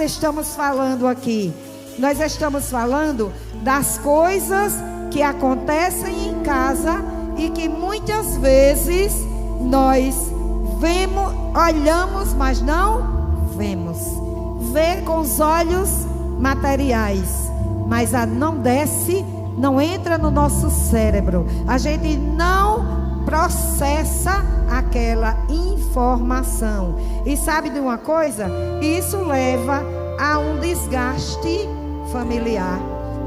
estamos falando aqui? Nós estamos falando das coisas que acontecem em casa e que muitas vezes nós vemos, olhamos, mas não vemos. Vê com os olhos materiais, mas não desce, não entra no nosso cérebro. A gente não processa aquela informação. E sabe de uma coisa? Isso leva a um desgaste familiar.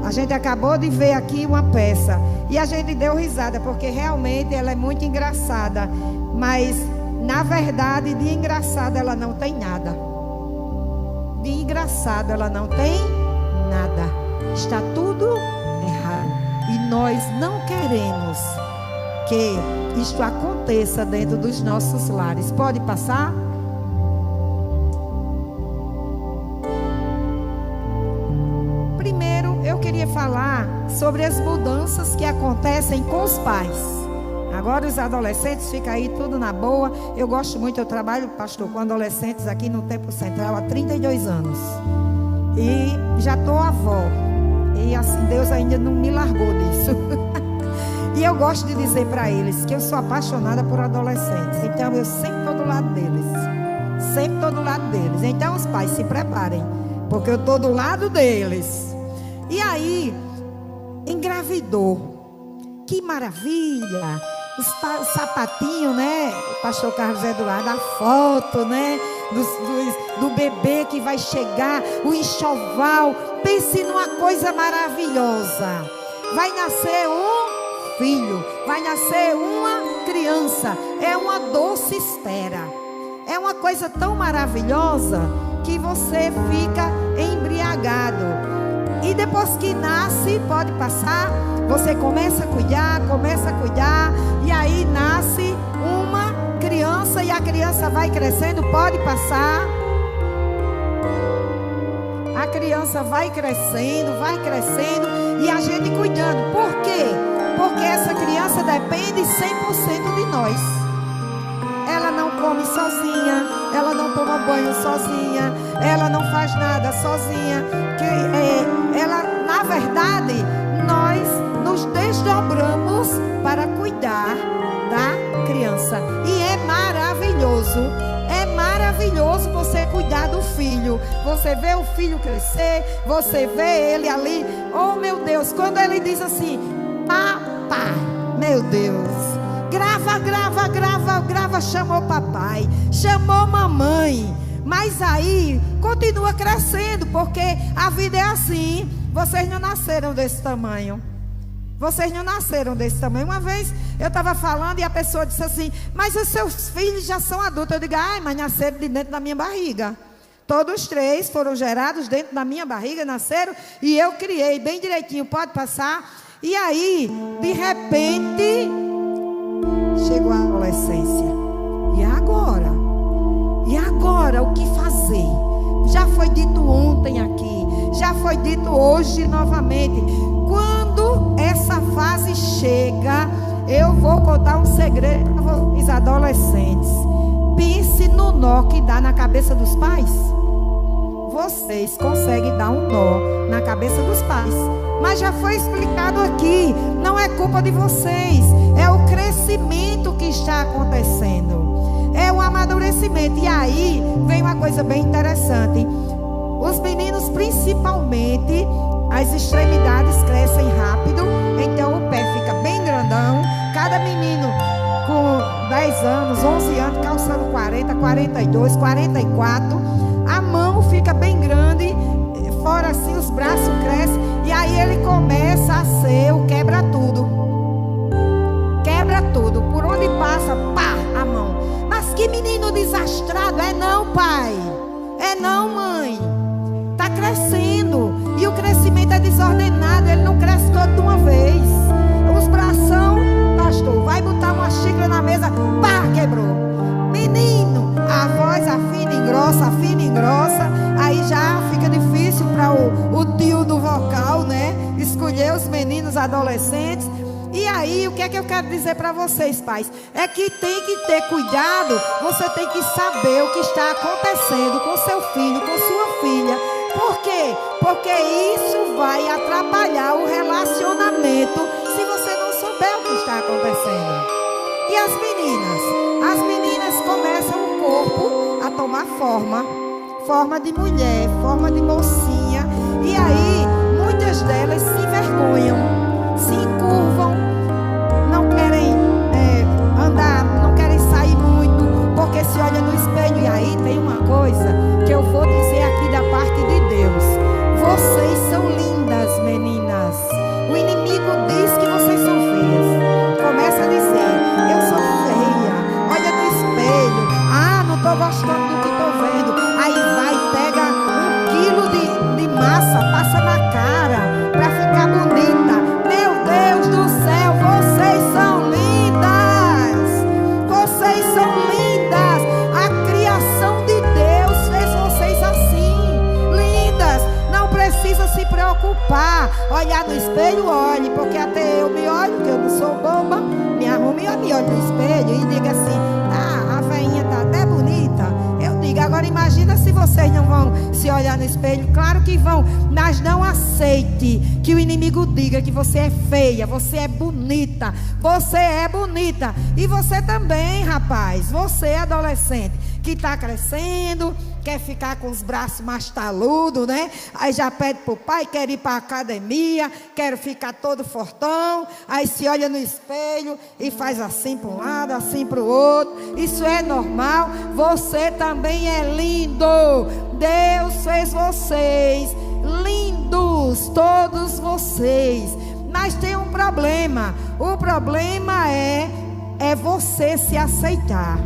A gente acabou de ver aqui uma peça e a gente deu risada porque realmente ela é muito engraçada, mas na verdade de engraçada ela não tem nada. De engraçado ela não tem nada. Está tudo errado e nós não queremos que isto aconteça dentro dos nossos lares. Pode passar? Primeiro, eu queria falar sobre as mudanças que acontecem com os pais. Agora os adolescentes ficam aí tudo na boa. Eu gosto muito, eu trabalho, pastor, com adolescentes aqui no Tempo Central há 32 anos. E já estou avó. E assim, Deus ainda não me largou disso. E eu gosto de dizer para eles que eu sou apaixonada por adolescentes. Então eu sempre estou do lado deles. Sempre estou do lado deles. Então os pais se preparem, porque eu estou do lado deles. E aí, engravidou. Que maravilha. O sapatinho, né? O pastor Carlos Eduardo, a foto, né? Do bebê que vai chegar, o enxoval. Pense numa coisa maravilhosa. Vai nascer um filho, vai nascer uma criança. É uma doce espera. É uma coisa tão maravilhosa que você fica embriagado. E depois que nasce, pode passar, você começa a cuidar, e aí nasce uma criança e a criança vai crescendo, pode passar. A criança vai crescendo e a gente cuidando. Por quê? Porque essa criança depende 100% de nós. Ela não come sozinha, ela não toma banho sozinha, ela não faz nada sozinha. Ela, na verdade, nós nos desdobramos para cuidar da criança. E é maravilhoso você cuidar do filho. Você vê o filho crescer, você vê ele ali. Oh meu Deus, quando ele diz assim, papai, meu Deus, grava, chamou papai, chamou mamãe. Mas aí continua crescendo, porque a vida é assim. Vocês não nasceram desse tamanho. Uma vez eu estava falando e a pessoa disse assim, mas os seus filhos já são adultos. Eu digo, mas nasceram de dentro da minha barriga. Todos três foram gerados dentro da minha barriga, nasceram e eu criei bem direitinho. Pode passar? E aí, de repente, chegou a adolescência. E agora, o que fazer? Já foi dito ontem aqui, já foi dito hoje novamente. Quando essa fase chega, eu vou contar um segredo para vocês adolescentes. Pense no nó que dá na cabeça dos pais. Vocês conseguem dar um nó na cabeça dos pais. Mas já foi explicado aqui, não é culpa de vocês, é o crescimento que está acontecendo, é o amadurecimento. E aí vem uma coisa bem interessante. Os meninos, principalmente, as extremidades crescem rápido, então o pé fica bem grandão. Cada menino com 10 anos, 11 anos, calçando 40, 42, 44, a mão fica bem grande, fora assim os braços crescem, e aí ele começa a ser o quebra-tudo. Quebra tudo, por onde passa, pá, a mão. Mas que menino desastrado, é não, pai, é não, mãe. Está crescendo e o crescimento é desordenado, ele não cresce todo de uma vez. Os bração, pastor, vai botar uma xícara na mesa, pá, quebrou. Menino, a voz afina e engrossa, aí já fica difícil para o tio do vocal, né? Escolher os meninos adolescentes. E aí, o que é que eu quero dizer para vocês, pais? É que tem que ter cuidado, você tem que saber o que está acontecendo com seu filho, com sua filha. Por quê? Porque isso vai atrapalhar o relacionamento se você não souber o que está acontecendo. E as meninas começam o corpo a tomar forma de mulher, forma de mocinha. E aí, muitas delas se envergonham, se encurvam, não querem andar, não querem sair muito, porque se olha no espelho. E aí tem uma coisa que eu vou dizer aqui da parte de Deus: vocês são lindas, meninas. O inimigo diz que vocês são feias. Começa a dizer: eu sou feia. Olha no espelho. Ah, não estou gostando do que estou vendo. Aí vai, pega 1 quilo de massa, passa na cara para ficar bonita. Meu Deus do céu, vocês são lindas. Vocês são lindas. A criação de Deus fez vocês assim, lindas. Não precisa se preocupar. Olhar no espelho, olhe, porque até eu me olho, que eu não sou boba. Me arrumo e eu me olho no espelho e digo assim: ah, a veinha tá até bonita. Eu digo, agora imagina se vocês não vão se olhar no espelho. Claro que vão, mas não aceite que o inimigo diga que você é feia. Você é bonita. Você é bonita. E você também, rapaz. Você é adolescente que está crescendo, quer ficar com os braços mais taludos, né? Aí já pede pro pai, quer ir para a academia, quer ficar todo fortão. Aí se olha no espelho e faz assim para um lado, assim para o outro. Isso é normal. Você também é lindo. Deus fez vocês lindos, todos vocês. Mas tem um problema. O problema é você se aceitar.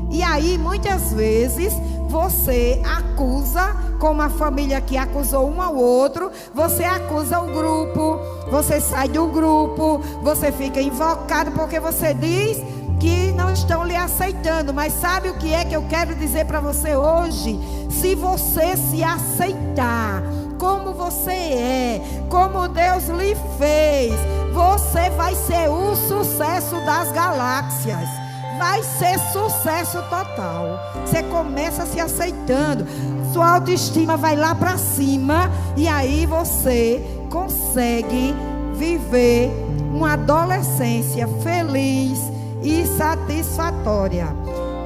E aí, muitas vezes, você acusa, como a família que acusou um ao outro, você acusa o grupo, você sai do grupo, você fica invocado porque você diz que não estão lhe aceitando. Mas sabe o que é que eu quero dizer para você hoje? Se você se aceitar como você é, como Deus lhe fez, você vai ser o sucesso das galáxias. Vai ser sucesso total. Você começa se aceitando, sua autoestima vai lá para cima, e aí você consegue viver uma adolescência feliz e satisfatória.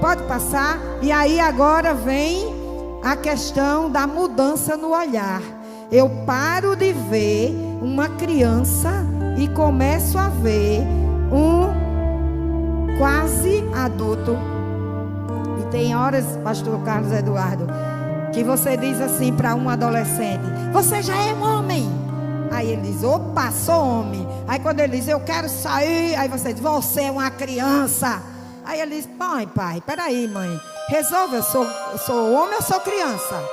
Pode passar. E aí agora vem a questão da mudança no olhar. Eu paro de ver uma criança e começo a ver um quase adulto. E tem horas, pastor Carlos Eduardo, que você diz assim para um adolescente: você já é um homem. Aí ele diz: opa, sou homem. Aí quando ele diz: eu quero sair, aí você diz: você é uma criança. Aí ele diz: pai, peraí, mãe, resolve, eu sou homem ou sou criança?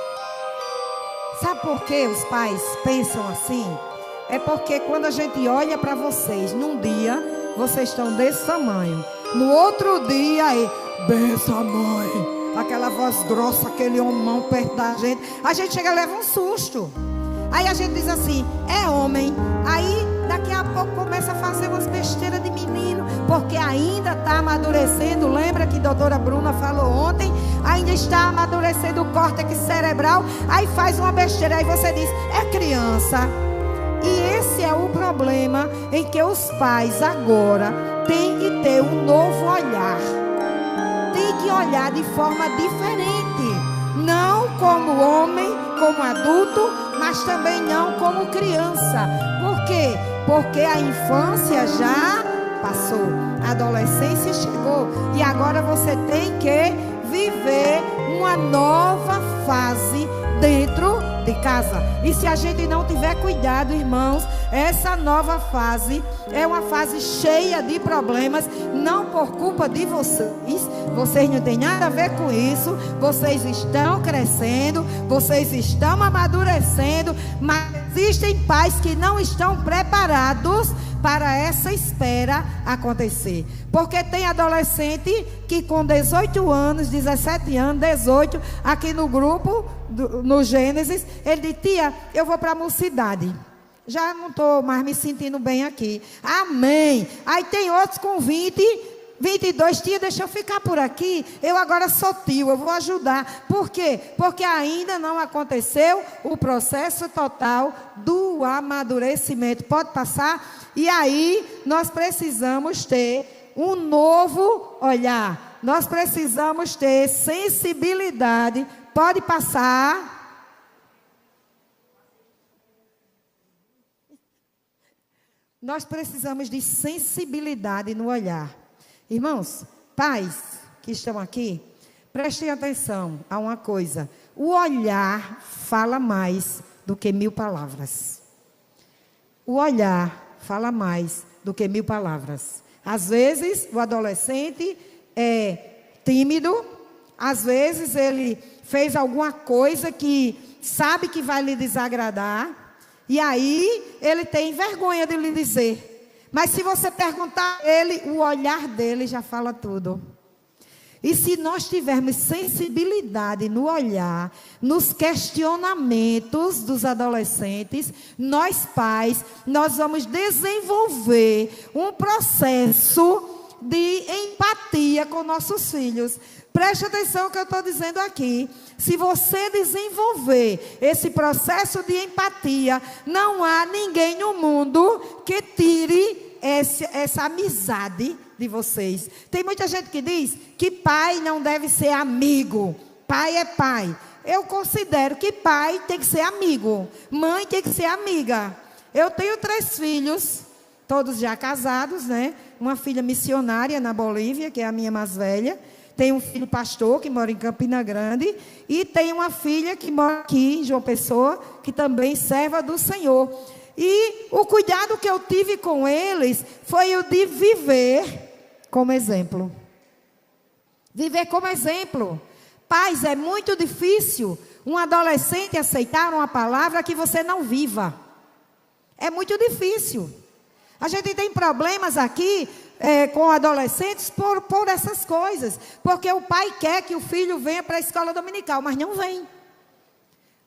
Sabe por que os pais pensam assim? É porque quando a gente olha para vocês, num dia vocês estão desse tamanho, no outro dia aí, benção, mãe, aquela voz grossa, aquele homão perto da gente, a gente chega e leva um susto. Aí a gente diz assim: é homem. Aí daqui a pouco começa a fazer umas besteiras de menino, porque ainda está amadurecendo. Lembra que a doutora Bruna falou ontem? Ainda está amadurecendo o córtex cerebral. Aí faz uma besteira, aí você diz: é criança. E esse é o problema, em que os pais agora têm que ter um novo olhar. Tem que olhar de forma diferente. Não como homem, como adulto, mas também não como criança. Por quê? Porque a infância já passou, a adolescência chegou, e agora você tem que viver uma nova fase dentro de casa. E se a gente não tiver cuidado, irmãos, essa nova fase é uma fase cheia de problemas, não por culpa de vocês não têm nada a ver com isso. Vocês estão crescendo, vocês estão amadurecendo, mas existem pais que não estão preparados para essa espera acontecer. Porque tem adolescente que com 18 anos, 17 anos, 18, aqui no grupo, no Gênesis, ele diz: tia, eu vou para a mocidade. Já não estou mais me sentindo bem aqui. Amém. Aí tem outros com 20, 22, tia, deixa eu ficar por aqui. Eu agora sou tio, eu vou ajudar. Por quê? Porque ainda não aconteceu o processo total do amadurecimento. Pode passar? E aí nós precisamos ter um novo olhar. Nós precisamos ter sensibilidade. Pode passar? Nós precisamos de sensibilidade no olhar. Irmãos, pais que estão aqui, prestem atenção a uma coisa. O olhar fala mais do que 1000 palavras. O olhar fala mais do que 1000 palavras. Às vezes, o adolescente é tímido. Às vezes, ele fez alguma coisa que sabe que vai lhe desagradar. E aí, ele tem vergonha de lhe dizer. Mas se você perguntar a ele, o olhar dele já fala tudo. E se nós tivermos sensibilidade no olhar, nos questionamentos dos adolescentes, nós pais, nós vamos desenvolver um processo de empatia com nossos filhos. Preste atenção no que eu estou dizendo aqui. Se você desenvolver esse processo de empatia, não há ninguém no mundo que tire essa amizade de vocês. Tem muita gente que diz que pai não deve ser amigo. Pai é pai. Eu considero que pai tem que ser amigo. Mãe tem que ser amiga. Eu tenho 3 filhos, todos já casados, né? Uma filha missionária na Bolívia, que é a minha mais velha. Tem um filho pastor, que mora em Campina Grande. E tem uma filha que mora aqui em João Pessoa, que também serva do Senhor. E o cuidado que eu tive com eles foi o de viver como exemplo. Viver como exemplo. Pais, é muito difícil um adolescente aceitar uma palavra que você não viva. É muito difícil. A gente tem problemas aqui com adolescentes por essas coisas. Porque o pai quer que o filho venha para a escola dominical, mas não vem.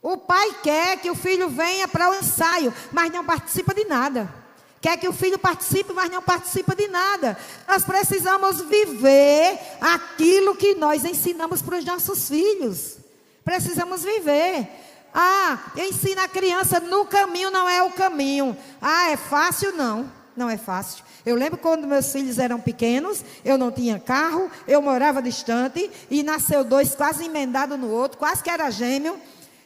O pai quer que o filho venha para o ensaio, mas não participa de nada. Quer que o filho participe, mas não participa de nada. Nós precisamos viver aquilo que nós ensinamos para os nossos filhos. Precisamos viver. Ensina a criança no caminho, não é o caminho. É fácil? Não, não é fácil. Eu lembro quando meus filhos eram pequenos, eu não tinha carro, eu morava distante, e nasceu 2 quase emendado no outro, quase que era gêmeo.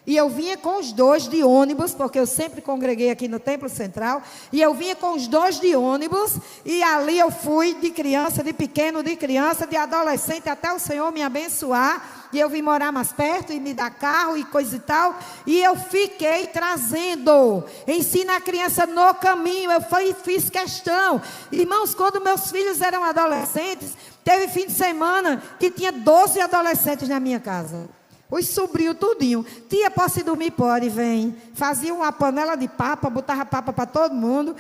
E eu vinha com os 2 de ônibus, porque eu sempre congreguei aqui no Templo Central. E eu vinha com os 2 de ônibus. E ali eu fui de criança, de pequeno, de criança, de adolescente, até o Senhor me abençoar. E eu vim morar mais perto e me dar carro e coisa e tal. E eu fiquei trazendo. Ensina a criança no caminho. Eu fiz questão. Irmãos, quando meus filhos eram adolescentes, teve fim de semana que tinha 12 adolescentes na minha casa. Os sobrinhos tudinho. Tia, posso ir dormir? Pode, vem. Fazia uma panela de papa, botava papa para todo mundo.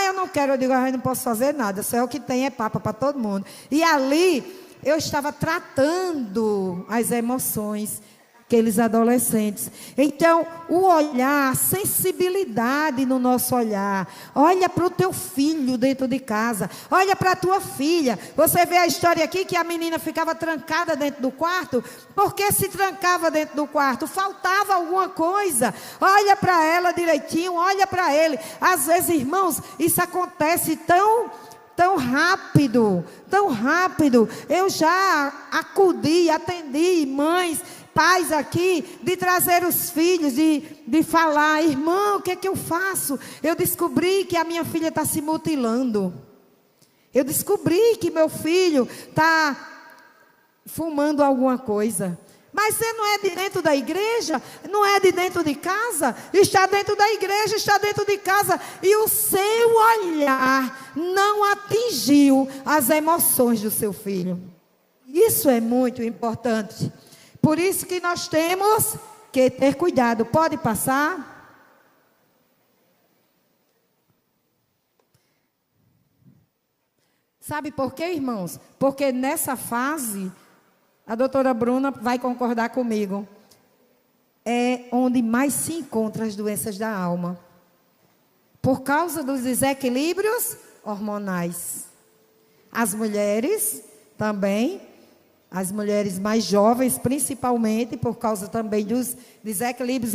Eu não quero. Eu digo, eu não posso fazer nada. Só é o que tem, é papa para todo mundo. E ali, eu estava tratando as emoções daqueles adolescentes. Então, o olhar, a sensibilidade no nosso olhar. Olha para o teu filho dentro de casa. Olha para a tua filha. Você vê a história aqui que a menina ficava trancada dentro do quarto. Por que se trancava dentro do quarto? Faltava alguma coisa. Olha para ela direitinho, olha para ele. Às vezes, irmãos, isso acontece tão rápido, tão rápido. Eu já atendi mães, pais aqui, de trazer os filhos, de falar, irmão, o que é que eu faço? Eu descobri que a minha filha está se mutilando. Eu descobri que meu filho está fumando alguma coisa. Mas você não é de dentro da igreja, não é de dentro de casa, está dentro da igreja, está dentro de casa. E o seu olhar não atingiu as emoções do seu filho. Isso é muito importante. Por isso que nós temos que ter cuidado. Pode passar? Sabe por quê, irmãos? Porque nessa fase, a doutora Bruna vai concordar comigo, é onde mais se encontram as doenças da alma. Por causa dos desequilíbrios hormonais. As mulheres também, as mulheres mais jovens, principalmente, por causa também dos desequilíbrios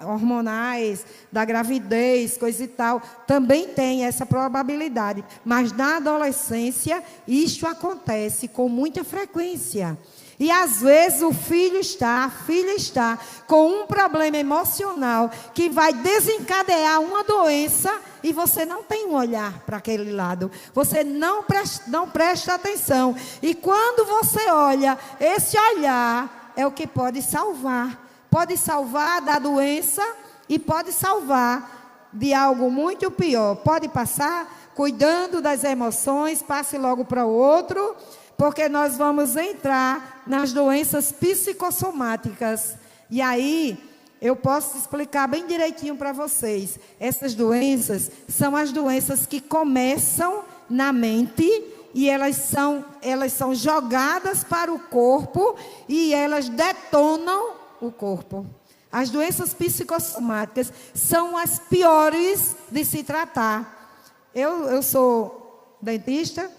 hormonais, da gravidez, coisa e tal, também tem essa probabilidade. Mas na adolescência, isto acontece com muita frequência. E às vezes a filha está com um problema emocional que vai desencadear uma doença e você não tem um olhar para aquele lado. Você não presta atenção. E quando você olha, esse olhar é o que pode salvar. Pode salvar da doença e pode salvar de algo muito pior. Pode passar cuidando das emoções, passe logo para o outro. Porque nós vamos entrar nas doenças psicossomáticas. E aí, eu posso explicar bem direitinho para vocês. Essas doenças são as doenças que começam na mente e elas são jogadas para o corpo e elas detonam o corpo. As doenças psicossomáticas são as piores de se tratar. Eu sou dentista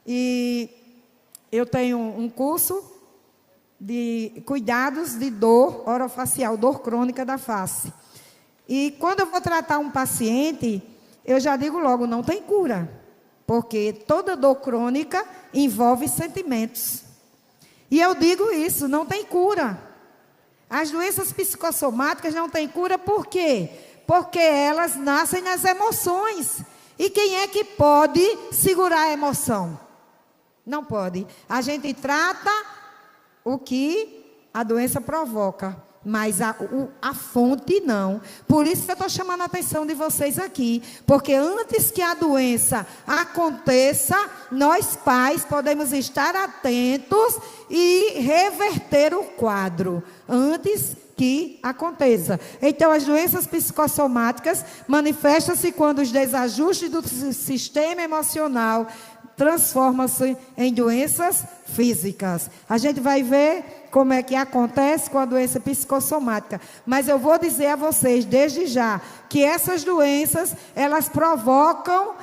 e eu tenho um curso de cuidados de dor orofacial, dor crônica da face. E quando eu vou tratar um paciente, eu já digo logo, não tem cura. Porque toda dor crônica envolve sentimentos. E eu digo isso, não tem cura. As doenças psicossomáticas não têm cura, por quê? Porque elas nascem nas emoções. E quem é que pode segurar a emoção? Não pode. A gente trata o que a doença provoca, mas a fonte não. Por isso que eu estou chamando a atenção de vocês aqui. Porque antes que a doença aconteça, nós pais podemos estar atentos e reverter o quadro. Antes que aconteça. Então, as doenças psicossomáticas manifestam-se quando os desajustes do sistema emocional transforma-se em doenças físicas. A gente vai ver como é que acontece com a doença psicossomática. Mas eu vou dizer a vocês, desde já, que essas doenças, elas provocam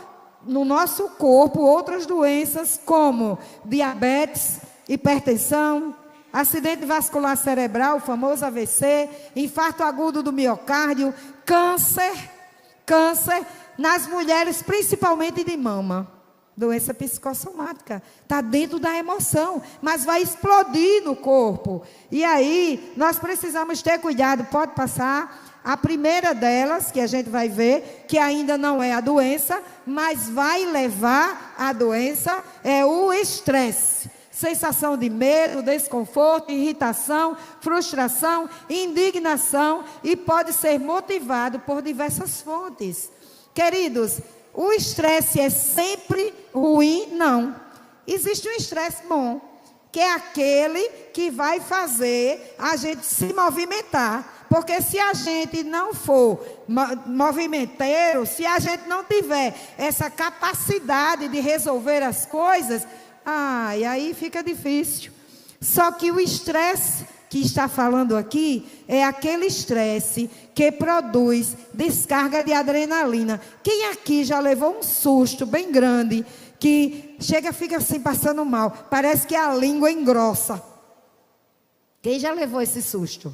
no nosso corpo outras doenças como diabetes, hipertensão, acidente vascular cerebral, o famoso AVC, infarto agudo do miocárdio, câncer nas mulheres, principalmente de mama. Doença psicossomática, está dentro da emoção, mas vai explodir no corpo. E aí, nós precisamos ter cuidado, pode passar. A primeira delas, que a gente vai ver, que ainda não é a doença, mas vai levar à doença, é o estresse. Sensação de medo, desconforto, irritação, frustração, indignação, e pode ser motivado por diversas fontes. Queridos, o estresse é sempre ruim? Não. Existe um estresse bom, que é aquele que vai fazer a gente se movimentar. Porque se a gente não for movimenteiro, se a gente não tiver essa capacidade de resolver as coisas, e aí fica difícil. Só que o estresse que está falando aqui é aquele estresse que produz descarga de adrenalina. Quem aqui já levou um susto bem grande, que fica assim passando mal, parece que a língua engrossa? Quem já levou esse susto?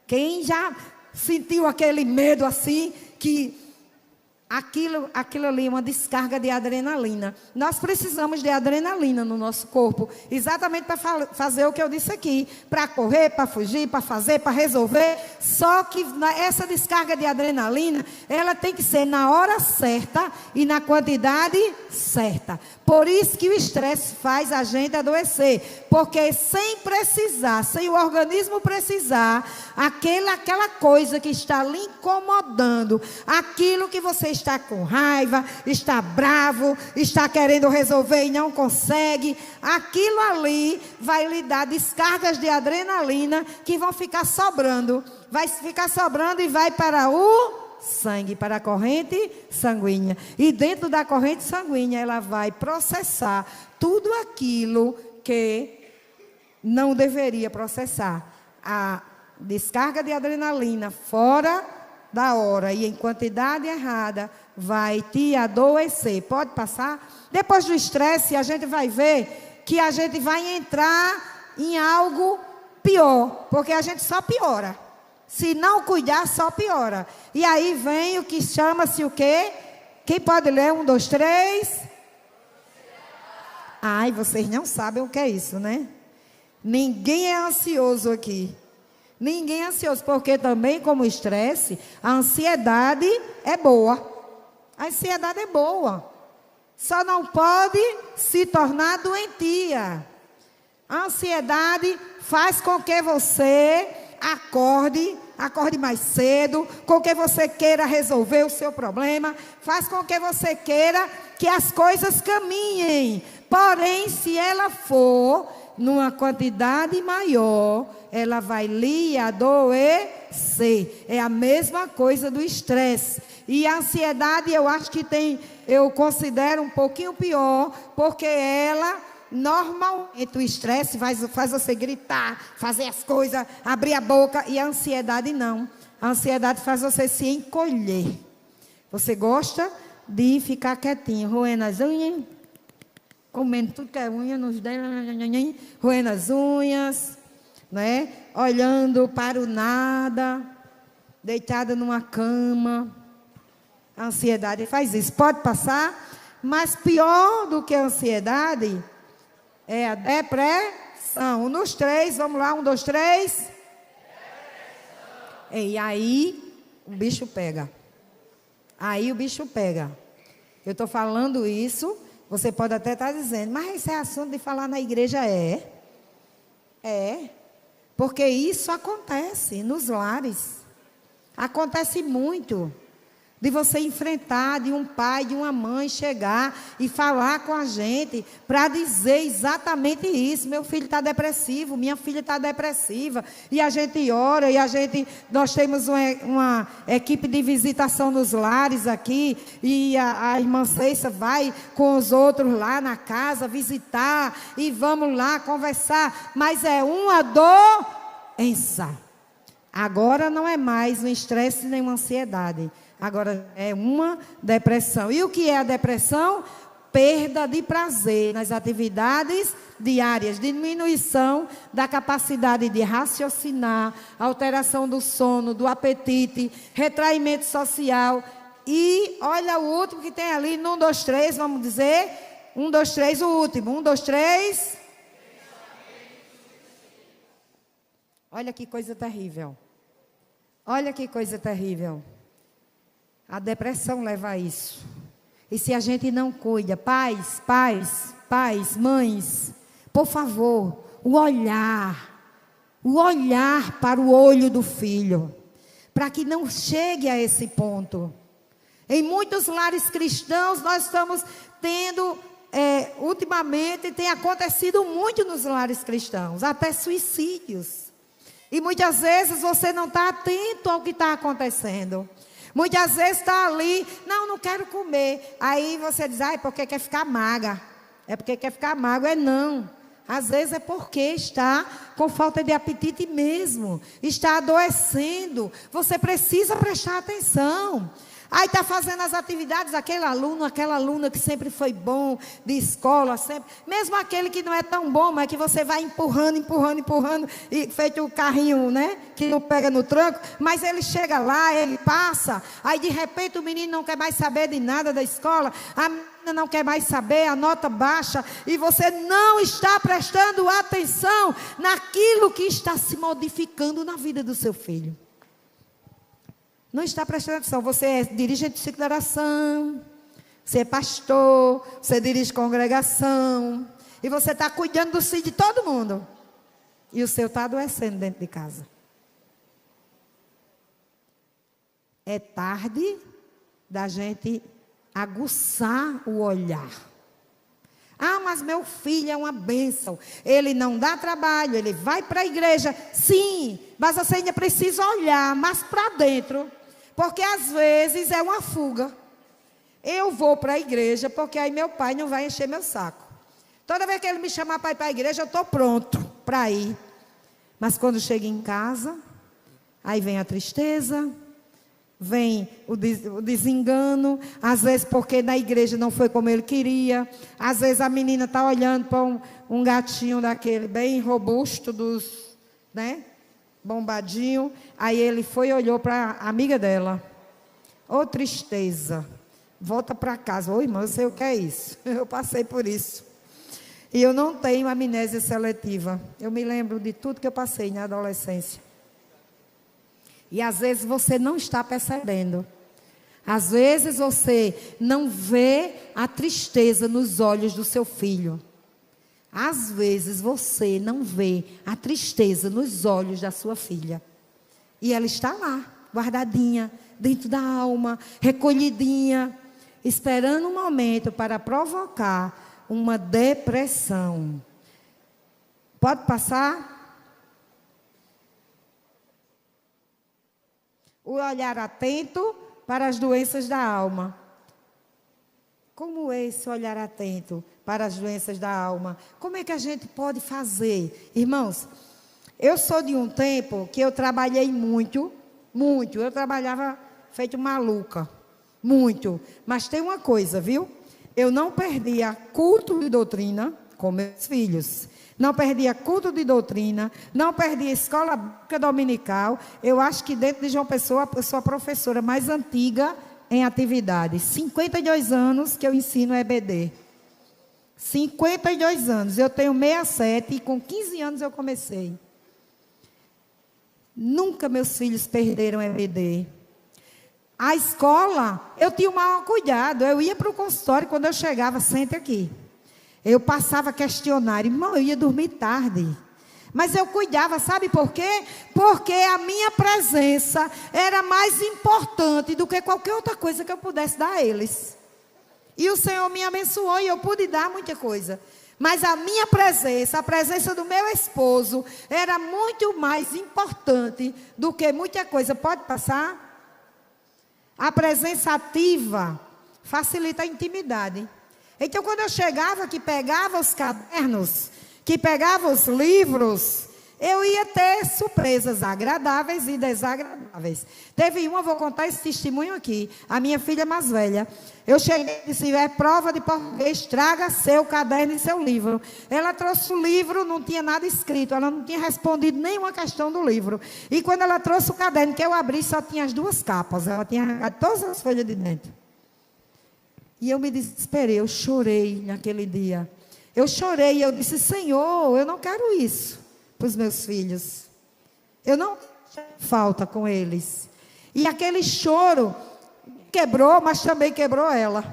Quem já sentiu aquele medo assim, que aquilo ali é uma descarga de adrenalina. Nós precisamos de adrenalina no nosso corpo, exatamente para fazer o que eu disse aqui, para correr, para fugir, para fazer, para resolver. Só que essa descarga de adrenalina, ela tem que ser na hora certa e na quantidade certa. Por isso que o estresse faz a gente adoecer, porque sem o organismo precisar, aquela coisa que está lhe incomodando, aquilo que você está com raiva, está bravo, está querendo resolver e não consegue, aquilo ali vai lhe dar descargas de adrenalina que vão ficar sobrando. Vai ficar sobrando e vai para o sangue, para a corrente sanguínea. E dentro da corrente sanguínea, ela vai processar tudo aquilo que não deveria processar. A descarga de adrenalina fora da hora e em quantidade errada vai te adoecer. Pode passar? Depois do estresse, a gente vai ver que a gente vai entrar em algo pior, porque a gente só piora. Se não cuidar, só piora. E aí vem o que chama-se o quê? Quem pode ler? 1, 2, 3. Ai, vocês não sabem o que é isso, né? Ninguém é ansioso aqui. Ninguém é ansioso, porque também, como o estresse, a ansiedade é boa. A ansiedade é boa. Só não pode se tornar doentia. A ansiedade faz com que você acorde mais cedo, com que você queira resolver o seu problema, faz com que você queira que as coisas caminhem. Porém, se ela for numa quantidade maior, ela vai lhe adoecer. É a mesma coisa do estresse. E a ansiedade, eu considero um pouquinho pior, porque ela, normalmente, o estresse faz você gritar, fazer as coisas, abrir a boca, e a ansiedade não. A ansiedade faz você se encolher. Você gosta de ficar quietinho, roendo as unhas, comendo tudo que é unha, nos dentes, roendo as unhas, né? Olhando para o nada, deitada numa cama. A ansiedade faz isso. Pode passar, mas pior do que a ansiedade é a depressão. Nos 3, vamos lá, 1, 2, 3. E aí o bicho pega. Aí o bicho pega. Eu estou falando isso, você pode até estar dizendo, mas esse é assunto de falar na igreja. É. Porque isso acontece nos lares. Acontece muito. De você enfrentar, de um pai, de uma mãe chegar e falar com a gente para dizer exatamente isso. Meu filho está depressivo, minha filha está depressiva. E a gente ora, nós temos uma equipe de visitação nos lares aqui. E a irmã Ceissa vai com os outros lá na casa visitar. E vamos lá conversar. Mas é uma doença. Agora não é mais um estresse nem uma ansiedade. Agora é uma depressão. E o que é a depressão? Perda de prazer nas atividades diárias, diminuição da capacidade de raciocinar, alteração do sono, do apetite, retraimento social. E olha o último que tem ali, no 1, 2, 3, vamos dizer. 1, 2, 3, o último. 1, 2, 3. Olha que coisa terrível. Olha que coisa terrível. A depressão leva a isso. E se a gente não cuida, pais, mães, por favor, o olhar para o olho do filho, para que não chegue a esse ponto. Em muitos lares cristãos, nós estamos tendo, ultimamente, tem acontecido muito nos lares cristãos, até suicídios. E muitas vezes você não está atento ao que está acontecendo. Muitas vezes está ali, não quero comer. Aí você diz, é porque quer ficar magra. É porque quer ficar magro. Não. Às vezes é porque está com falta de apetite mesmo. Está adoecendo. Você precisa prestar atenção. Aí está fazendo as atividades, aquele aluno, aquela aluna que sempre foi bom, de escola, sempre. Mesmo aquele que não é tão bom, mas que você vai empurrando, e feito o carrinho, né? Que não pega no tranco, mas ele chega lá, ele passa, aí de repente o menino não quer mais saber de nada da escola, a menina não quer mais saber, a nota baixa, e você não está prestando atenção naquilo que está se modificando na vida do seu filho. Não está prestando atenção. Você é dirigente de ciclo de oração, você é pastor, você dirige congregação, e você está cuidando do filho de todo mundo. E o seu está adoecendo dentro de casa. É tarde da gente aguçar o olhar. Ah, mas meu filho é uma bênção. Ele não dá trabalho, ele vai para a igreja. Sim, mas você ainda precisa olhar mais para dentro. Porque às vezes é uma fuga. Eu vou para a igreja porque aí meu pai não vai encher meu saco. Toda vez que ele me chamar para ir para a igreja, eu estou pronto para ir. Mas quando chega em casa, aí vem a tristeza, vem o desengano, às vezes porque na igreja não foi como ele queria, às vezes a menina está olhando para um gatinho daquele bem robusto, né, bombadinho, aí ele foi e olhou para a amiga dela. Ô tristeza, volta para casa. Ô irmã, eu sei o que é isso, eu passei por isso. E eu não tenho amnésia seletiva, eu me lembro de tudo que eu passei na adolescência. E às vezes você não está percebendo. Às vezes você não vê a tristeza nos olhos do seu filho. Às vezes você não vê a tristeza nos olhos da sua filha. E ela está lá, guardadinha, dentro da alma, recolhidinha, esperando um momento para provocar uma depressão. Pode passar? O olhar atento para as doenças da alma. Como é esse olhar atento para as doenças da alma? Como é que a gente pode fazer? Irmãos, eu sou de um tempo que eu trabalhei muito. Eu trabalhava feito maluca. Muito. Mas tem uma coisa, viu? Eu não perdia culto de doutrina com meus filhos. Não perdia culto de doutrina, não perdia escola bíblica dominical. Eu acho que dentro de João Pessoa, eu sou a professora mais antiga em atividade. 52 anos que eu ensino EBD. 52 anos. Eu tenho 67 e com 15 anos eu comecei. Nunca meus filhos perderam EBD. A escola, eu tinha o maior cuidado. Eu ia para o consultório, quando eu chegava, sente aqui. Eu passava questionário, irmão, eu ia dormir tarde. Mas eu cuidava, sabe por quê? Porque a minha presença era mais importante do que qualquer outra coisa que eu pudesse dar a eles. E o Senhor me abençoou e eu pude dar muita coisa. Mas a minha presença, a presença do meu esposo, era muito mais importante do que muita coisa. Pode passar? A presença ativa facilita a intimidade. Então, quando eu chegava, que pegava os cadernos, que pegava os livros, eu ia ter surpresas agradáveis e desagradáveis. Teve uma, vou contar esse testemunho aqui, a minha filha mais velha. Eu cheguei e disse, é prova de português, traga seu caderno e seu livro. Ela trouxe o livro, não tinha nada escrito, ela não tinha respondido nenhuma questão do livro. E quando ela trouxe o caderno, que eu abri, só tinha as duas capas, ela tinha arrancado todas as folhas de dentro. E eu me desesperei, eu chorei naquele dia. Eu chorei, eu disse, Senhor, eu não quero isso para os meus filhos. Eu não tenho falta com eles. E aquele choro quebrou, mas também quebrou ela.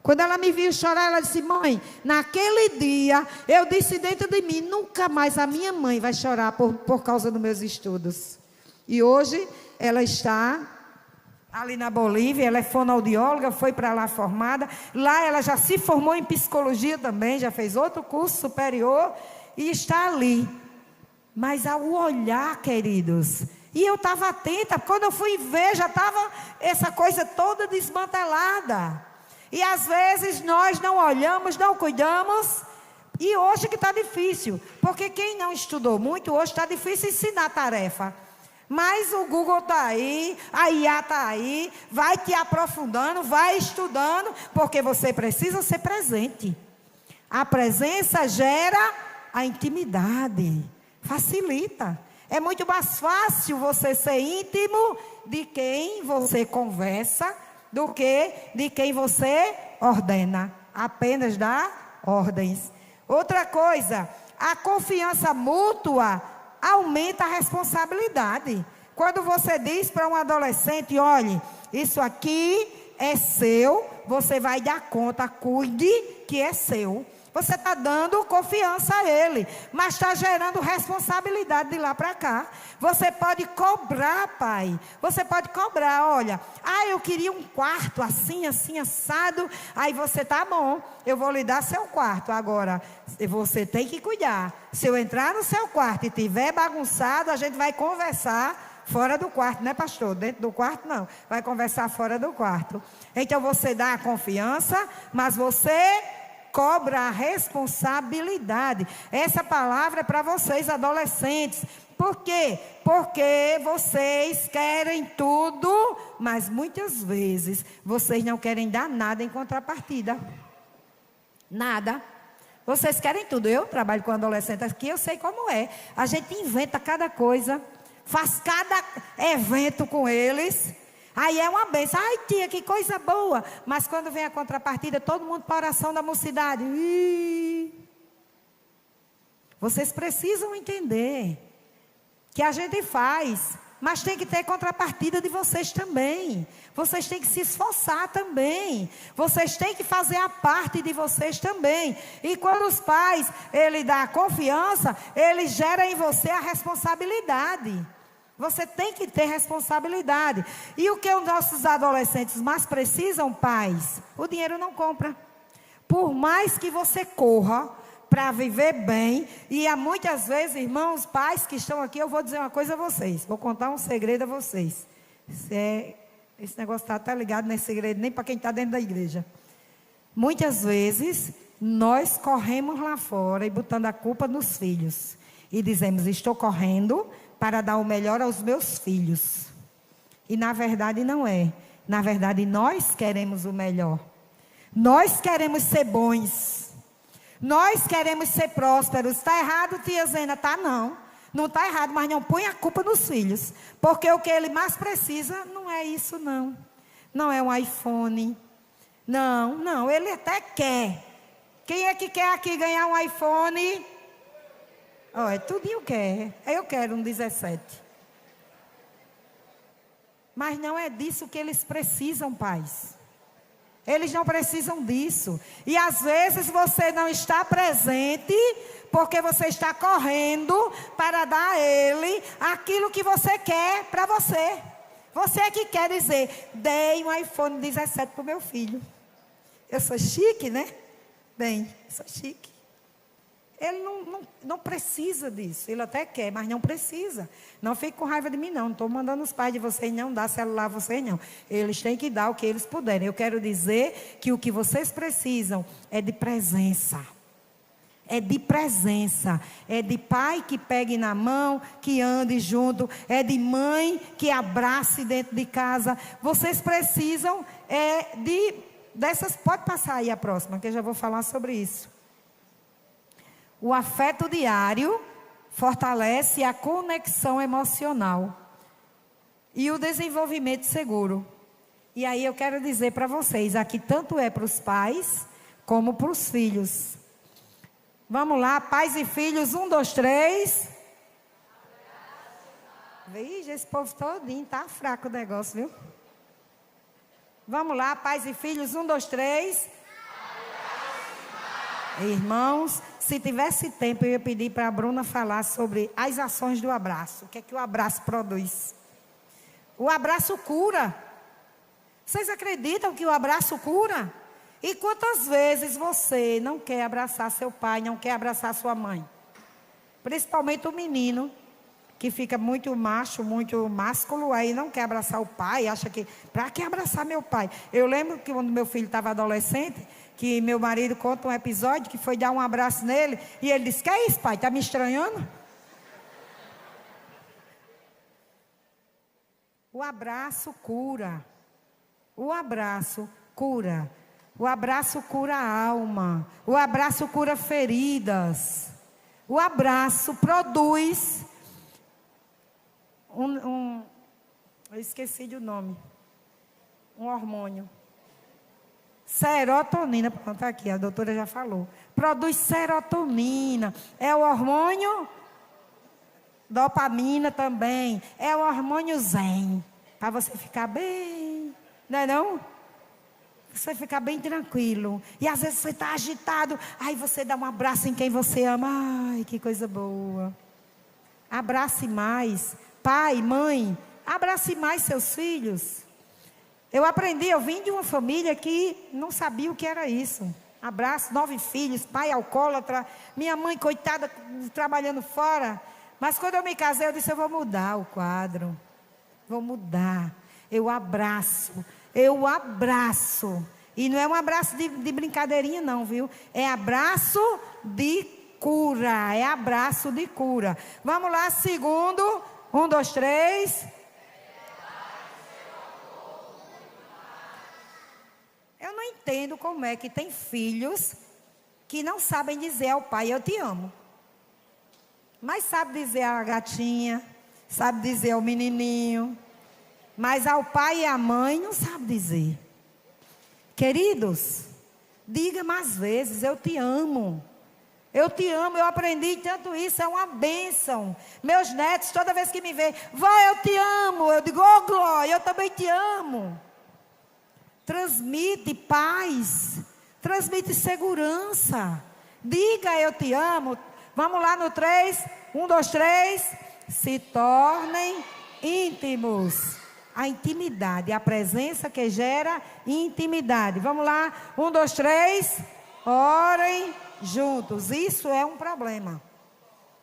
Quando ela me viu chorar, ela disse, mãe, naquele dia, eu disse dentro de mim, nunca mais a minha mãe vai chorar por causa dos meus estudos. E hoje, ela está ali na Bolívia, ela é fonoaudióloga, foi para lá formada. Lá ela já se formou em psicologia também, já fez outro curso superior e está ali. Mas ao olhar, queridos, e eu estava atenta, quando eu fui ver, já estava essa coisa toda desmantelada. E às vezes nós não olhamos, não cuidamos, e hoje que está difícil, porque quem não estudou muito, hoje está difícil ensinar a tarefa. Mas o Google está aí, a IA está aí, vai te aprofundando, vai estudando, porque você precisa ser presente. A presença gera a intimidade, facilita. É muito mais fácil você ser íntimo de quem você conversa do que de quem você ordena. Apenas dá ordens. Outra coisa, a confiança mútua aumenta a responsabilidade. Quando você diz para um adolescente, olhe, isso aqui é seu, você vai dar conta, cuide que é seu. Você está dando confiança a ele, mas está gerando responsabilidade de lá para cá. Você pode cobrar, pai. Você pode cobrar, olha, eu queria um quarto assim, assim, assado. Aí você, tá bom, eu vou lhe dar seu quarto. Agora, você tem que cuidar. Se eu entrar no seu quarto e tiver bagunçado, a gente vai conversar fora do quarto, né, pastor? Dentro do quarto, não. Vai conversar fora do quarto. Então, você dá a confiança, mas você cobra a responsabilidade. Essa palavra é para vocês, adolescentes. Por quê? Porque vocês querem tudo, mas muitas vezes vocês não querem dar nada em contrapartida. Nada. Vocês querem tudo. Eu trabalho com adolescentes aqui, eu sei como é. A gente inventa cada coisa, faz cada evento com eles. Aí é uma bênção. Ai, tia, que coisa boa. Mas quando vem a contrapartida, todo mundo para a oração da mocidade. Vocês precisam entender que a gente faz, mas tem que ter contrapartida de vocês também. Vocês têm que se esforçar também. Vocês têm que fazer a parte de vocês também. E quando os pais, ele dá confiança, ele gera em você a responsabilidade. Você tem que ter responsabilidade. E o que os nossos adolescentes mais precisam, pais? O dinheiro não compra. Por mais que você corra para viver bem, e há muitas vezes, irmãos, pais que estão aqui, eu vou dizer uma coisa a vocês. Vou contar um segredo a vocês. Esse negócio está até ligado nesse segredo, nem para quem está dentro da igreja. Muitas vezes, nós corremos lá fora e botando a culpa nos filhos. E dizemos, estou correndo para dar o melhor aos meus filhos. E na verdade não é. Na verdade nós queremos o melhor. Nós queremos ser bons. Nós queremos ser prósperos. Está errado, tia Zena? Tá não. Não está errado, mas não põe a culpa nos filhos. Porque o que ele mais precisa não é isso não. Não é um iPhone. Não, ele até quer. Quem é que quer aqui ganhar um iPhone? Olha, tudinho quer. Eu quero um 17. Mas não é disso que eles precisam, pais. Eles não precisam disso. E às vezes você não está presente porque você está correndo para dar a ele aquilo que você quer para você. Você é que quer dizer, dei um iPhone 17 para o meu filho. Eu sou chique, né? Bem, sou chique. Ele não precisa disso. Ele até quer, mas não precisa. Não fique com raiva de mim, não. Não estou mandando os pais de vocês não dar celular a vocês, não. Eles têm que dar o que eles puderem. Eu quero dizer que o que vocês precisam é de presença. É de presença. É de pai que pegue na mão, que ande junto. É de mãe que abrace dentro de casa. Vocês precisam dessas. Pode passar aí a próxima, que eu já vou falar sobre isso. O afeto diário fortalece a conexão emocional e o desenvolvimento seguro. E aí eu quero dizer para vocês, aqui tanto é para os pais como para os filhos. Vamos lá, pais e filhos, 1, 2, 3. Veja, esse povo todinho, está fraco o negócio, viu? Vamos lá, pais e filhos, 1, 2, 3. Irmãos, se tivesse tempo, eu ia pedir para a Bruna falar sobre as ações do abraço. O que é que o abraço produz? O abraço cura. Vocês acreditam que o abraço cura? E quantas vezes você não quer abraçar seu pai, não quer abraçar sua mãe? Principalmente o menino, que fica muito macho, muito másculo, aí não quer abraçar o pai, acha que, para que abraçar meu pai? Eu lembro que quando meu filho estava adolescente, que meu marido conta um episódio, que foi dar um abraço nele, e ele disse, que é isso, pai, está me estranhando? O abraço cura. O abraço cura. O abraço cura a alma. O abraço cura feridas. O abraço produz eu esqueci do nome. Um hormônio. Serotonina. Pronto, está aqui, a doutora já falou. Produz serotonina. É o hormônio dopamina também. É o hormônio zen. Para você ficar bem. Não é não? Você ficar bem tranquilo. E às vezes você está agitado. Aí você dá um abraço em quem você ama. Ai, que coisa boa. Abrace mais. Pai, mãe, abrace mais seus filhos. Eu vim de uma família que não sabia o que era isso. Abraço, 9 filhos, pai alcoólatra, minha mãe, coitada, trabalhando fora. Mas quando eu me casei, eu disse, eu vou mudar o quadro. Vou mudar. Eu abraço. E não é um abraço de brincadeirinha não, viu? É abraço de cura. É abraço de cura. Vamos lá, segundo. 1, 2, 3. Eu não entendo como é que tem filhos que não sabem dizer ao pai, eu te amo. Mas sabe dizer à gatinha, sabe dizer ao menininho. Mas ao pai e à mãe não sabe dizer. Queridos, diga mais vezes, eu te amo. Eu te amo, eu aprendi tanto isso, é uma bênção. Meus netos, toda vez que me veem, vó, eu te amo. Eu digo, ô Glória, eu também te amo. Transmite paz, transmite segurança. Diga, eu te amo. Vamos lá no 3, 1, 2, 3. Se tornem íntimos. A intimidade, a presença que gera intimidade. Vamos lá, 1, 2, 3. Orem juntos. Isso é um problema.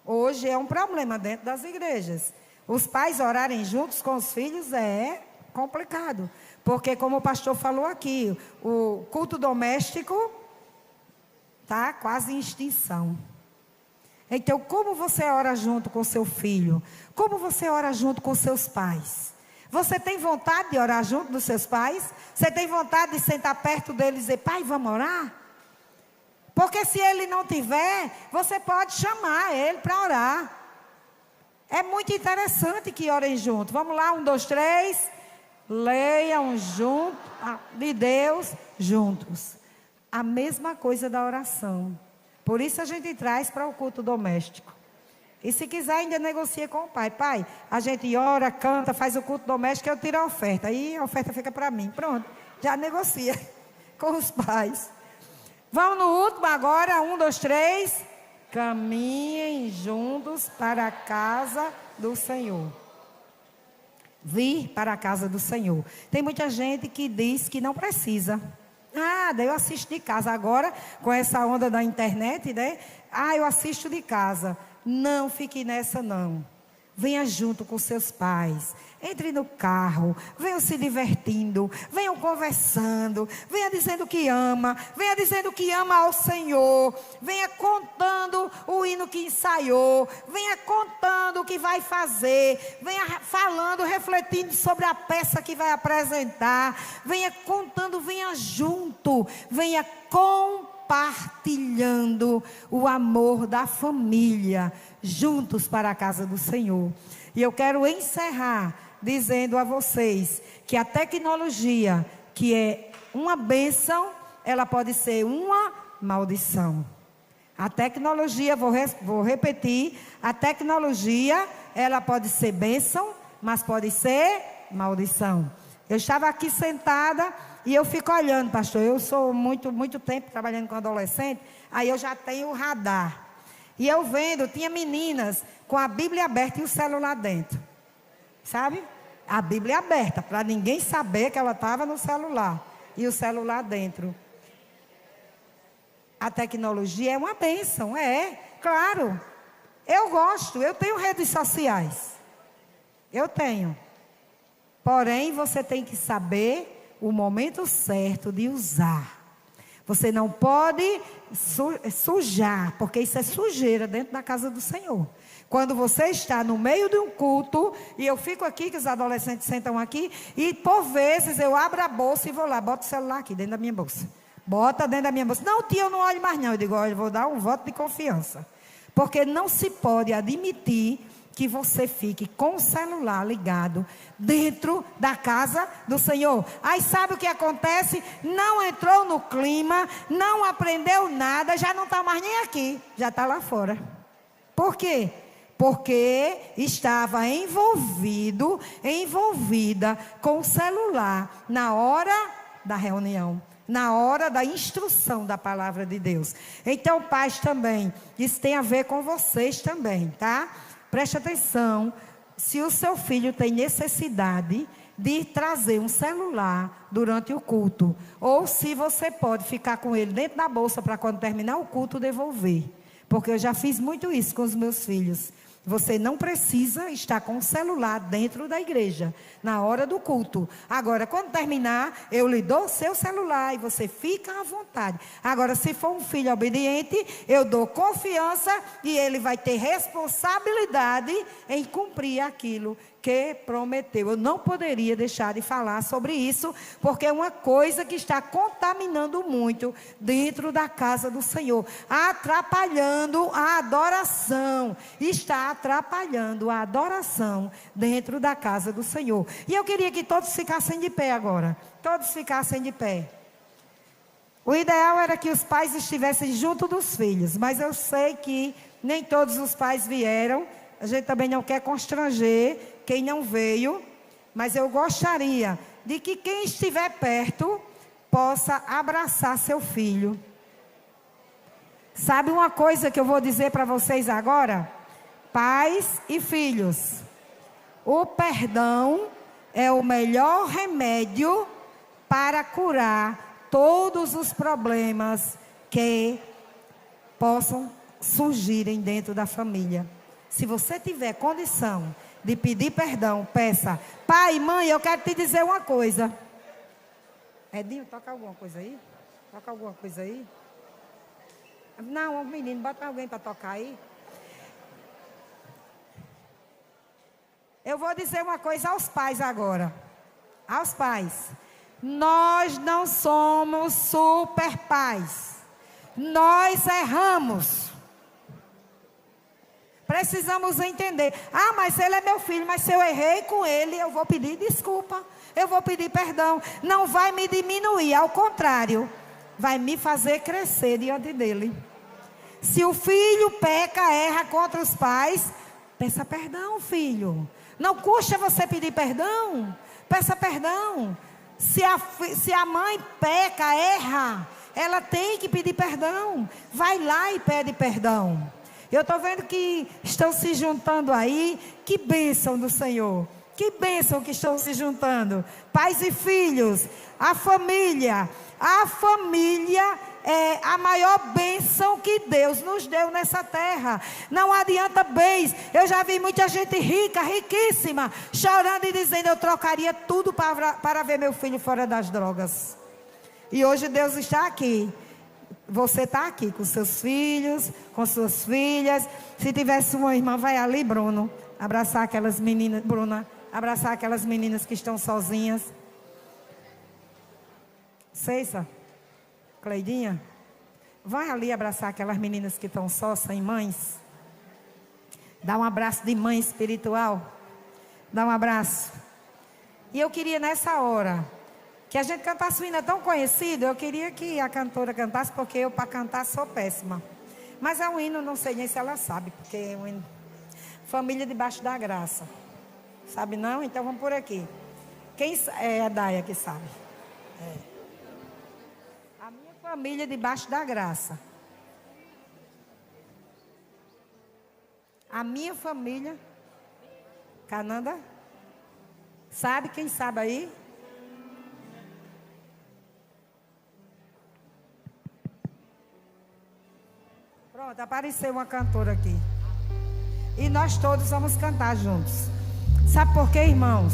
Hoje é um problema dentro das igrejas. Os pais orarem juntos com os filhos é complicado. Porque como o pastor falou aqui, o culto doméstico está quase em extinção. Então, como você ora junto com seu filho? Como você ora junto com seus pais? Você tem vontade de orar junto dos seus pais? Você tem vontade de sentar perto deles e dizer, pai, vamos orar? Porque se ele não tiver, você pode chamar ele para orar. É muito interessante que orem juntos. Vamos lá, 1, 2, 3. Leiam junto de Deus juntos. A mesma coisa da oração. Por isso a gente traz para o culto doméstico. E se quiser ainda negocia com o pai. Pai, a gente ora, canta, faz o culto doméstico, eu tiro a oferta. Aí a oferta fica para mim. Pronto, já negocia com os pais. Vamos no último agora, 1, 2, 3. Caminhem juntos para a casa do Senhor. Vir para a casa do Senhor. Tem muita gente que diz que não precisa. Daí eu assisto de casa. Agora, com essa onda da internet, né? Eu assisto de casa. Não fique nessa não. Venha junto com seus pais. Entre no carro. Venham se divertindo. Venham conversando. Venha dizendo que ama. Venha dizendo que ama ao Senhor. Venha contando o hino que ensaiou. Venha contando o que vai fazer. Venha falando, refletindo sobre a peça que vai apresentar. Venha contando, venha junto. Venha compartilhando o amor da família. Juntos para a casa do Senhor. E eu quero encerrar dizendo a vocês que a tecnologia, que é uma bênção, ela pode ser uma maldição. A tecnologia, vou repetir, a tecnologia, ela pode ser bênção, mas pode ser maldição. Eu estava aqui sentada e eu fico olhando, pastor, eu sou muito tempo trabalhando com adolescente, aí eu já tenho o radar. E eu vendo, tinha meninas com a Bíblia aberta e o celular dentro. Sabe? A Bíblia aberta, para ninguém saber que ela estava no celular. E o celular dentro. A tecnologia é uma bênção, claro. Eu gosto, eu tenho redes sociais. Eu tenho. Porém, você tem que saber o momento certo de usar. Você não pode sujar, porque isso é sujeira dentro da casa do Senhor. Quando você está no meio de um culto, e eu fico aqui, que os adolescentes sentam aqui, e por vezes eu abro a bolsa e vou lá, boto o celular aqui dentro da minha bolsa. Bota dentro da minha bolsa. Não, tia, eu não olho mais não. Eu digo, olha, eu vou dar um voto de confiança. Porque não se pode admitir que você fique com o celular ligado dentro da casa do Senhor. Aí sabe o que acontece? Não entrou no clima, não aprendeu nada, já não está mais nem aqui, já está lá fora. Por quê? Porque estava envolvida com o celular na hora da reunião, na hora da instrução da palavra de Deus. Então, pais também, isso tem a ver com vocês também, tá? Preste atenção, se o seu filho tem necessidade de trazer um celular durante o culto, ou se você pode ficar com ele dentro da bolsa para quando terminar o culto devolver. Porque eu já fiz muito isso com os meus filhos. Você não precisa estar com o celular dentro da igreja, na hora do culto. Agora, quando terminar, eu lhe dou o seu celular e você fica à vontade. Agora, se for um filho obediente, eu dou confiança e ele vai ter responsabilidade em cumprir aquilo que prometeu. Eu não poderia deixar de falar sobre isso, porque é uma coisa que está contaminando muito dentro da casa do Senhor, atrapalhando a adoração, está atrapalhando a adoração dentro da casa do Senhor. E eu queria que todos ficassem de pé agora, todos ficassem de pé. O ideal era que os pais estivessem junto dos filhos, mas eu sei que nem todos os pais vieram. A gente também não quer constranger quem não veio, mas eu gostaria de que quem estiver perto possa abraçar seu filho. Sabe uma coisa que eu vou dizer para vocês agora? Pais e filhos, o perdão é o melhor remédio para curar todos os problemas que possam surgirem dentro da família. Se você tiver condição de pedir perdão, peça. Pai, mãe, eu quero te dizer uma coisa. Edinho, toca alguma coisa aí? Toca alguma coisa aí? Não, menino, bota alguém para tocar aí. Eu vou dizer uma coisa aos pais agora. Aos pais. Nós não somos super pais. Nós erramos. Precisamos entender. Ah, mas ele é meu filho, mas se eu errei com ele, eu vou pedir desculpa. Eu vou pedir perdão. Não vai me diminuir, ao contrário, vai me fazer crescer diante dele. Se o filho peca, erra contra os pais, peça perdão, filho. Não custa você pedir perdão. Peça perdão. Se a mãe peca, erra, ela tem que pedir perdão. Vai lá e pede perdão. Eu estou vendo que estão se juntando aí. Que bênção do Senhor. Que bênção que estão se juntando. Pais e filhos. A família. A família é a maior bênção que Deus nos deu nessa terra. Não adianta bens. Eu já vi muita gente rica, riquíssima, chorando e dizendo: eu trocaria tudo para ver meu filho fora das drogas. E hoje Deus está aqui. Você está aqui com seus filhos, com suas filhas. Se tivesse uma irmã, vai ali, Bruno, abraçar aquelas meninas. Bruna, abraçar aquelas meninas que estão sozinhas. Ceissa, Cleidinha, vai ali abraçar aquelas meninas que estão só, sem mães. Dá um abraço de mãe espiritual. Dá um abraço. E eu queria nessa hora que a gente cantasse um hino tão conhecido. Eu queria que a cantora cantasse, porque eu para cantar sou péssima. Mas é um hino, não sei nem se ela sabe, porque é um hino. Família debaixo da graça. Sabe não? Então vamos por aqui. Quem é a Daia que sabe? É. A minha família debaixo da graça. A minha família. Cananda? Sabe? Quem sabe aí? Pronto, apareceu uma cantora aqui. E nós todos vamos cantar juntos. Sabe por quê, irmãos?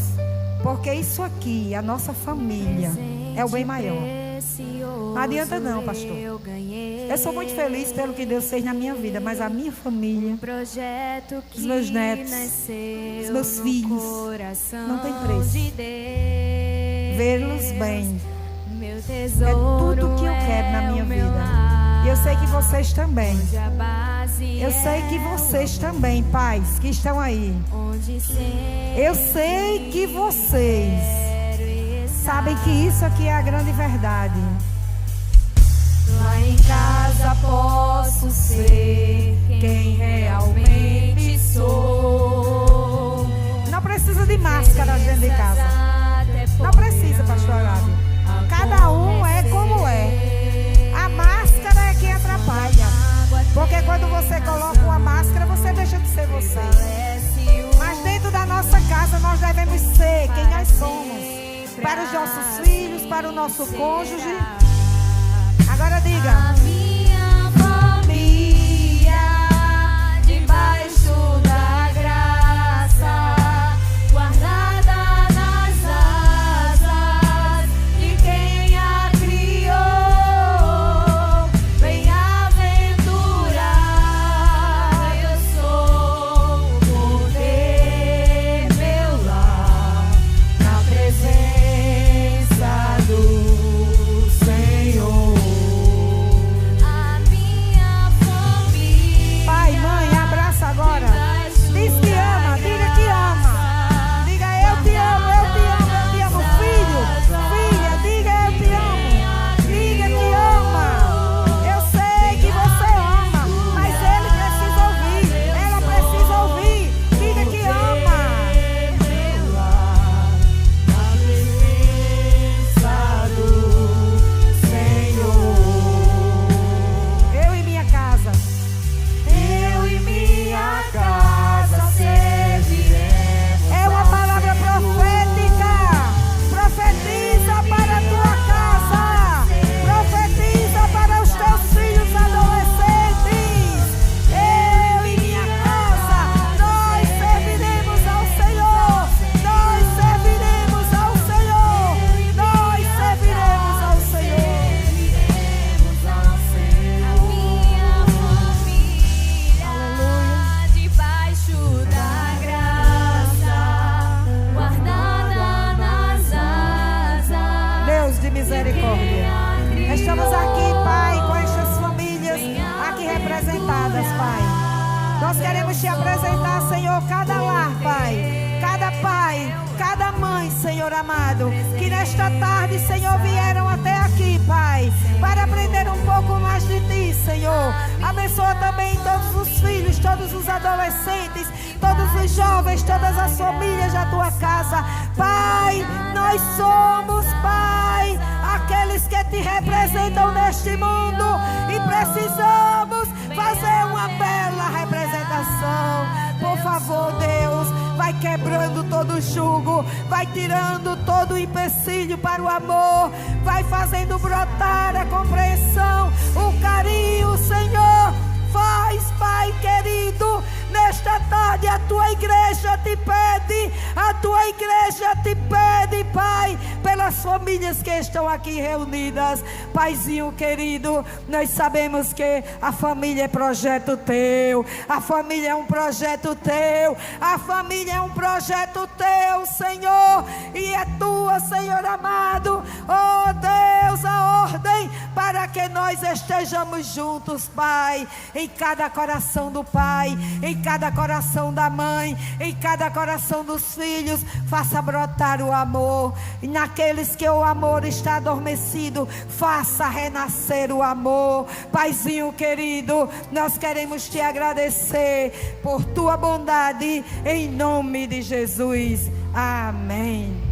Porque isso aqui, a nossa família, é o bem maior. Não adianta não, pastor. Eu sou muito feliz pelo que Deus fez na minha vida, mas a minha família, os meus netos, os meus filhos, não tem preço. Vê-los bem é tudo que eu quero na minha vida. E eu sei que vocês também. Eu sei que vocês também, pais que estão aí. Eu sei que vocês sabem que isso aqui é a grande verdade. Lá em casa posso ser quem realmente sou. Não precisa de máscara dentro de casa. Não precisa, pastor Arábio. Cada um é como é. A máscara é quem atrapalha. Porque quando você coloca uma máscara, você deixa de ser você. Mas dentro da nossa casa nós devemos ser quem nós somos. Para os nossos filhos, para o nosso cônjuge. Agora diga: a minha família debaixo da Deus de misericórdia. Estamos aqui, Pai, com estas famílias aqui representadas, Pai. Nós queremos te apresentar, Senhor, cada lar, Pai, cada pai, cada mãe, Senhor amado, que nesta tarde, Senhor, vieram até aqui, Pai, para aprender um pouco mais de Ti, Senhor. Abençoa também todos os filhos, todos os adolescentes, todos os jovens, todas as famílias da Tua casa. Pai, nós somos, Pai, aqueles que Te representam neste mundo e precisamos fazer uma bela representação. Por favor, Deus, vai quebrando todo jugo, vai tirando todo o empecilho para o amor, vai fazendo brotar a compreensão, o carinho, Senhor. Faz, Pai querido, nesta tarde a Tua igreja te pede, a Tua igreja te pede, Pai, pelas famílias que estão aqui reunidas. Paizinho querido, nós sabemos que a família é projeto Teu, a família é um projeto Teu, a família é um projeto Teu, Senhor, e é Tua, Senhor amado. Oh Deus, a ordem para que nós estejamos juntos, Pai, em cada coração do pai, em cada coração da mãe, em cada coração dos filhos. Faça brotar o amor, e naqueles que o amor está adormecido, faça renascer o amor. Paizinho querido, nós queremos te agradecer por Tua bondade, em nome de Jesus. Amém.